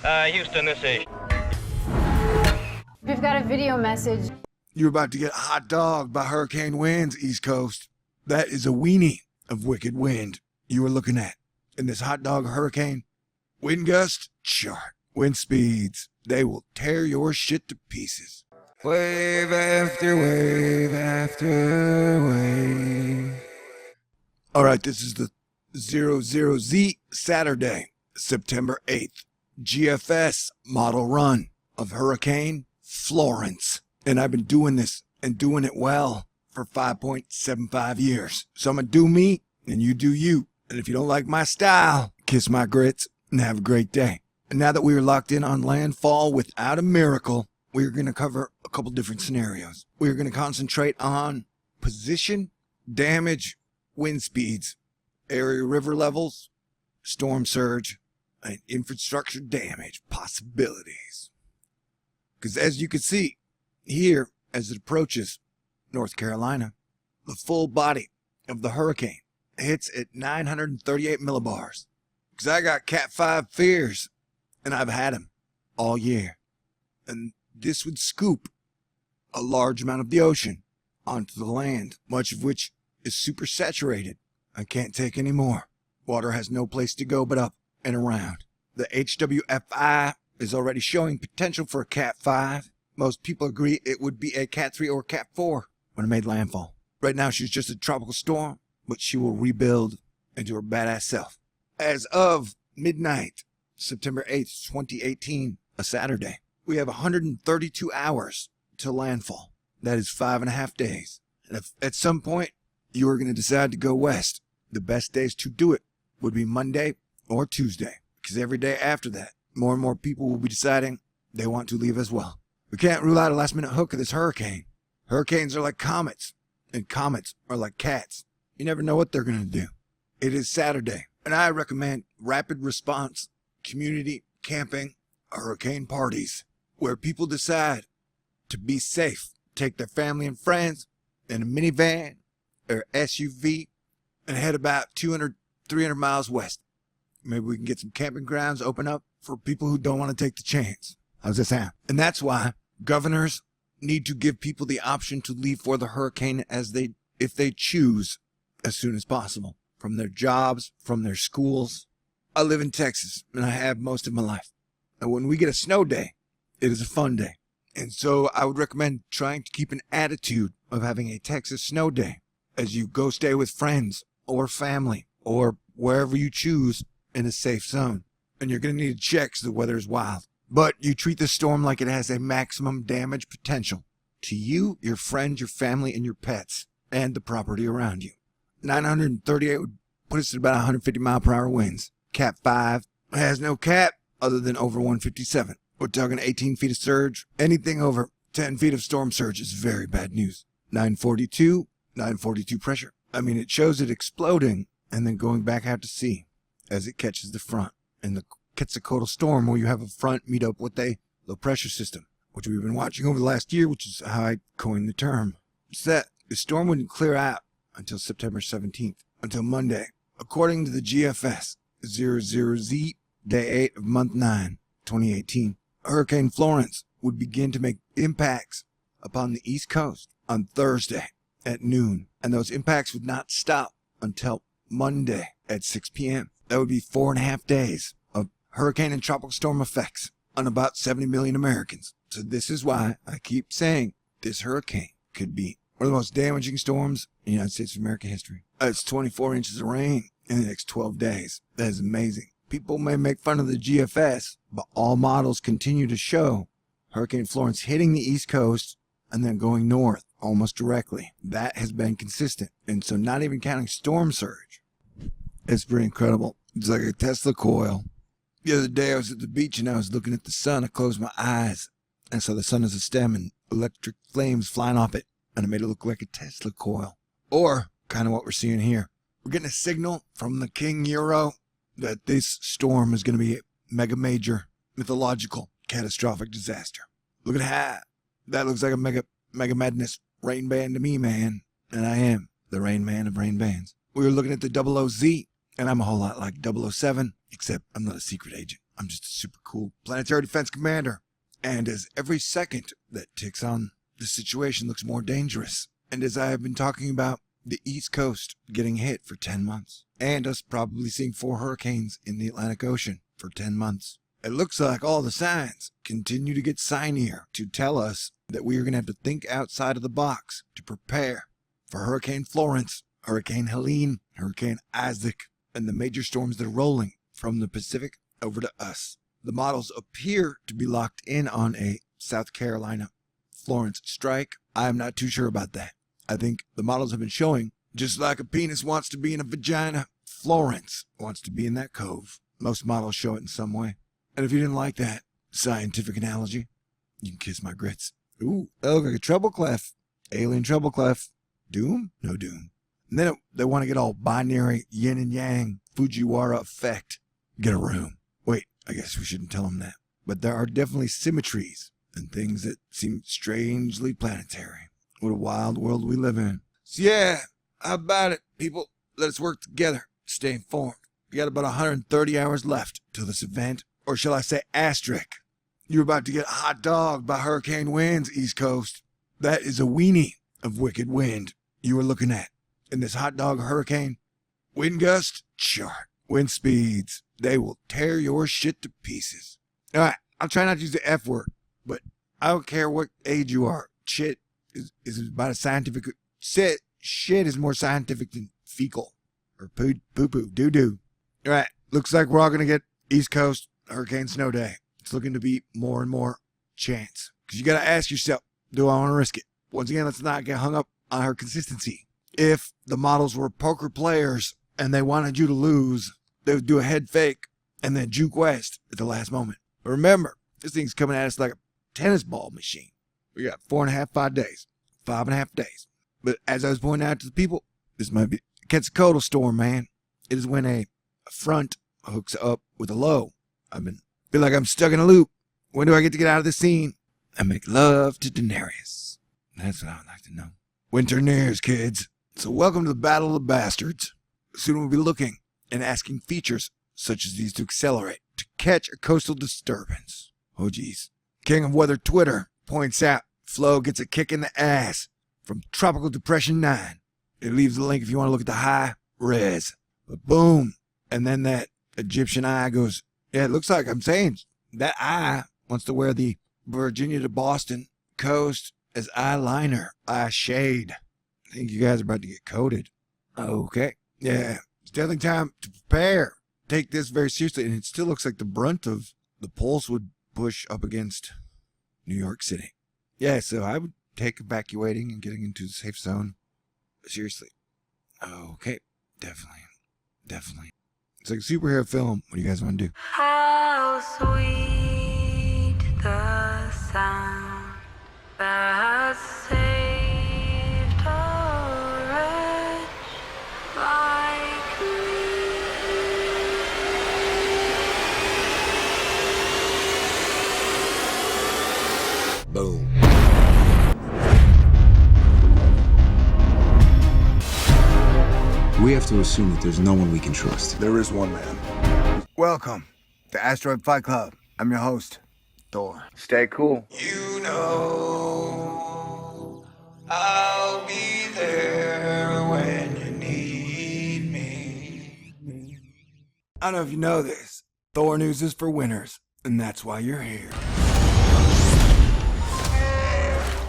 Houston, this is... We've got a video message. You're about to get hot dogged by hurricane winds, East Coast. That is a weenie of wicked wind you are looking at. In this hot dog hurricane, wind gust, chart. Wind speeds, they will tear your shit to pieces. Wave after wave after wave. All right, this is the 00Z Saturday, September 8th. GFS model run of Hurricane Florence. And I've been doing this and doing it well for 5.75 years. So I'm going to do me and you do you. And if you don't like my style, kiss my grits and have a great day. And now that we are locked in on landfall without a miracle, we're going to cover a couple different scenarios. We're going to concentrate on position, damage, wind speeds, area river levels, storm surge, and infrastructure damage possibilities. Because as you can see here, as it approaches North Carolina, the full body of the hurricane hits at 938 millibars. Because I got Cat 5 fears, and I've had them all year. And this would scoop a large amount of the ocean onto the land, much of which is super saturated. I can't take any more. Water has no place to go but up and around. The HWFI is already showing potential for a Cat 5. Most people agree it would be a Cat 3 or Cat 4 when it made landfall. Right now she's just a tropical storm, but she will rebuild into her badass self. As of midnight, September 8th, 2018, a Saturday, we have 132 hours to landfall. That is 5.5 days. And if at some point you are going to decide to go west, the best days to do it would be Monday or Tuesday. Because every day after that, more and more people will be deciding they want to leave as well. We can't rule out a last minute hook of this hurricane. Hurricanes are like comets, and comets are like cats. You never know what they're going to do. It is Saturday, and I recommend rapid response, community camping, hurricane parties, where people decide to be safe, take their family and friends in a minivan or SUV and head about 200, 300 miles west. Maybe we can get some camping grounds open up for people who don't want to take the chance. How's that sound? And that's why governors need to give people the option to leave for the hurricane if they choose, as soon as possible, from their jobs, from their schools. I live in Texas, and I have most of my life. And when we get a snow day, it is a fun day. And so I would recommend trying to keep an attitude of having a Texas snow day as you go stay with friends or family or wherever you choose in a safe zone. And you're going to need to check because the weather is wild. But you treat the storm like it has a maximum damage potential to you, your friends, your family, and your pets, and the property around you. 938 would put us at about 150 mile per hour winds. Cat 5 has no cap other than over 157. We're talking 18 feet of surge. Anything over 10 feet of storm surge is very bad news. 942 pressure. I mean, it shows it exploding and then going back out to sea as it catches the front. In the Quetzalcoatl storm, where you have a front meet up with a low pressure system, which we've been watching over the last year, which is how I coined the term. It's that the storm wouldn't clear out until September 17th, until Monday. According to the GFS, 00Z, day 8 of month 9, 2018, Hurricane Florence would begin to make impacts upon the East Coast on Thursday at noon, and those impacts would not stop until Monday at 6 p.m. That would be 4.5 days of hurricane and tropical storm effects on about 70 million Americans. So this is why I keep saying this hurricane could be one of the most damaging storms in the United States of American history. It's 24 inches of rain in the next 12 days. That is amazing. People may make fun of the GFS, but all models continue to show Hurricane Florence hitting the East Coast and then going north almost directly. That has been consistent. And so not even counting storm surge, it's pretty incredible. It's like a Tesla coil. The other day I was at the beach and I was looking at the sun. I closed my eyes and saw the sun as a stem and electric flames flying off it. And it made it look like a Tesla coil. Or kind of what we're seeing here. We're getting a signal from the King Euro that this storm is going to be a mega major, mythological, catastrophic disaster. Look at how that looks like a mega madness rain band to me, man. And I am the rain man of rain bands. We were looking at the 00Z, and I'm a whole lot like 007, except I'm not a secret agent. I'm just a super cool planetary defense commander. And as every second that ticks on, the situation looks more dangerous. And as I have been talking about, the East Coast getting hit for 10 months. And us probably seeing 4 hurricanes in the Atlantic Ocean for 10 months. It looks like all the signs continue to get signier to tell us that we are going to have to think outside of the box to prepare for Hurricane Florence, Hurricane Helene, Hurricane Isaac, and the major storms that are rolling from the Pacific over to us. The models appear to be locked in on a South Carolina Florence strike. I am not too sure about that. I think the models have been showing, just like a penis wants to be in a vagina, Florence wants to be in that cove. Most models show it in some way. And if you didn't like that scientific analogy, you can kiss my grits. Ooh, that looks like a treble clef. Alien treble clef. Doom? No doom. And then they want to get all binary yin and yang Fujiwara effect. Get a room. Wait, I guess we shouldn't tell them that. But there are definitely symmetries and things that seem strangely planetary. What a wild world we live in. So yeah, how about it, people? Let us work together. Stay informed. We got about 130 hours left till this event. Or shall I say asterisk? You're about to get hot dogged by hurricane winds, East Coast. That is a weenie of wicked wind you are looking at. In this hot dog hurricane, wind gust, chart. Wind speeds, they will tear your shit to pieces. Alright, I'll try not to use the F word, but I don't care what age you are. Shit is about a scientific... Shit is more scientific than fecal. Or poo-poo, doo-doo. Alright, looks like we're all gonna get East Coast hurricane snow day. It's looking to be more and more chance. Because you gotta ask yourself, do I want to risk it? Once again, let's not get hung up on her consistency. If the models were poker players and they wanted you to lose, they would do a head fake and then juke west at the last moment. But remember, this thing's coming at us like a tennis ball machine. We got 5 days. But as I was pointing out to the people, this might be a Quetzalcoatl storm, man. It is when a front hooks up with a low. Feel like I'm stuck in a loop. When do I get out of this scene? I make love to Daenerys. That's what I would like to know. Winter nears, kids. So welcome to the Battle of the Bastards. Soon we'll be looking and asking features such as these to accelerate, to catch a coastal disturbance. Oh geez. King of Weather Twitter points out Flo gets a kick in the ass from Tropical Depression 9. It leaves the link if you want to look at the high res. But boom. And then that Egyptian eye goes, yeah, it looks like I'm saying that eye wants to wear the Virginia to Boston coast as eyeliner, eye shade. I think you guys are about to get coated. Okay. Yeah. It's definitely time to prepare. Take this very seriously. And it still looks like the brunt of the pulse would push up against New York City. Yeah, so I would take evacuating and getting into the safe zone seriously. Okay. Definitely. It's like a superhero film. What do you guys want to do? How sweet the sound that saved a wretch like me. Boom. We have to assume that there's no one we can trust. There is one man. Welcome to Asteroid Fight Club. I'm your host, Thor. Stay cool. You know, I'll be there when you need me. I don't know if you know this. THORNEWS is for winners, and that's why you're here.